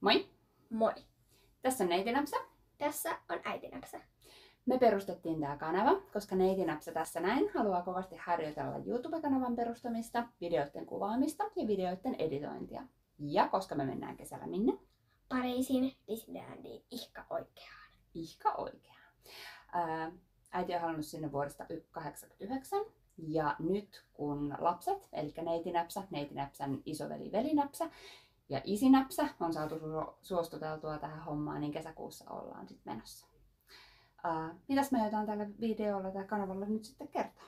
Moi! Moi! Tässä on Neiti Näpsä. Tässä on Äiti Näpsä. Me perustettiin tämä kanava, koska Neiti Näpsä tässä näin haluaa kovasti harjoitella YouTube-kanavan perustamista, videoiden kuvaamista ja videoiden editointia. Ja koska me mennään kesällä minne? Pariisin Disneylandiin ihka oikeaan. Ihka oikeaan. Äiti on halunnut sinne vuodesta 1989. Ja nyt kun lapset, eli Neiti Näpsä, Neiti Näpsän isoveli Veli Näpsä ja isi Näpsä on saatu suostuteltua tähän hommaan, niin kesäkuussa ollaan sitten menossa. Mitäs me aiotaan tällä videolla tai kanavalla nyt sitten kertoa?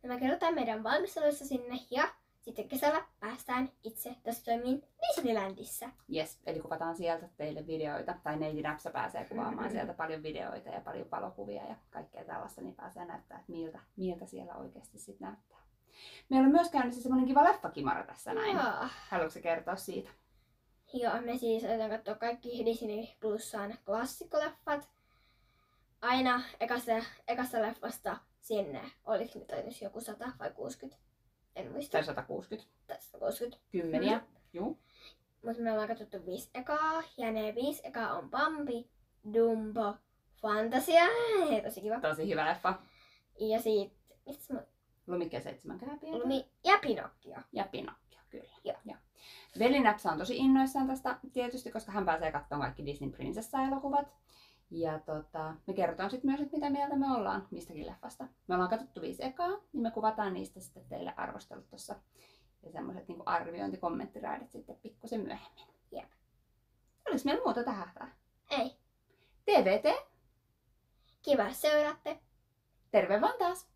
No me kerrotaan meidän valmisteluissa sinne ja sitten kesällä päästään itse testoimiin Disneylandissa. Yes, eli kuvataan sieltä teille videoita, tai Neiti Näpsä pääsee kuvaamaan sieltä paljon videoita ja paljon valokuvia ja kaikkea tällaista, niin pääsee näyttää, että miltä siellä oikeasti sitten näyttää. Meillä on myös käynnissä semmoinen kiva leffakimara tässä näin. Joo. Haluatko kertoa siitä? Joo, me siis aiotaan katsoa kaikki Disney Plusan klassikkoleffat. Aina ekasta leffasta sinne, oliko nyt joku 100 vai 60? En muista. Tai 160. Tai 160. Kymmeniä. Juu. Mutta me ollaan katsottu 5 ekaa, ja ne 5 ekaa on Bambi, Dumbo, Fantasia, tosi kiva. Tosi hyvä leffa. Ja sitten, Lumikki ja 7 kääpiötä. Lumi ja Pinocchio. Ja Pinocchio, kyllä. Joo. Veli Näpsä on tosi innoissaan tästä tietysti, koska hän pääsee katsomaan kaikki Disney Prinsessa-elokuvat. Ja me kerrotaan sitten myös, että mitä mieltä me ollaan mistäkin leffasta. Me ollaan katsottu 5 ekaa, niin me kuvataan niistä sitten teille arvostelut tuossa. Ja semmoiset niin arviointi-kommenttiraidat sitten pikkusen myöhemmin. Jep. Olis meillä muuta tähän? Ei. TVT. Kiva seuraatte. Terve vaan taas!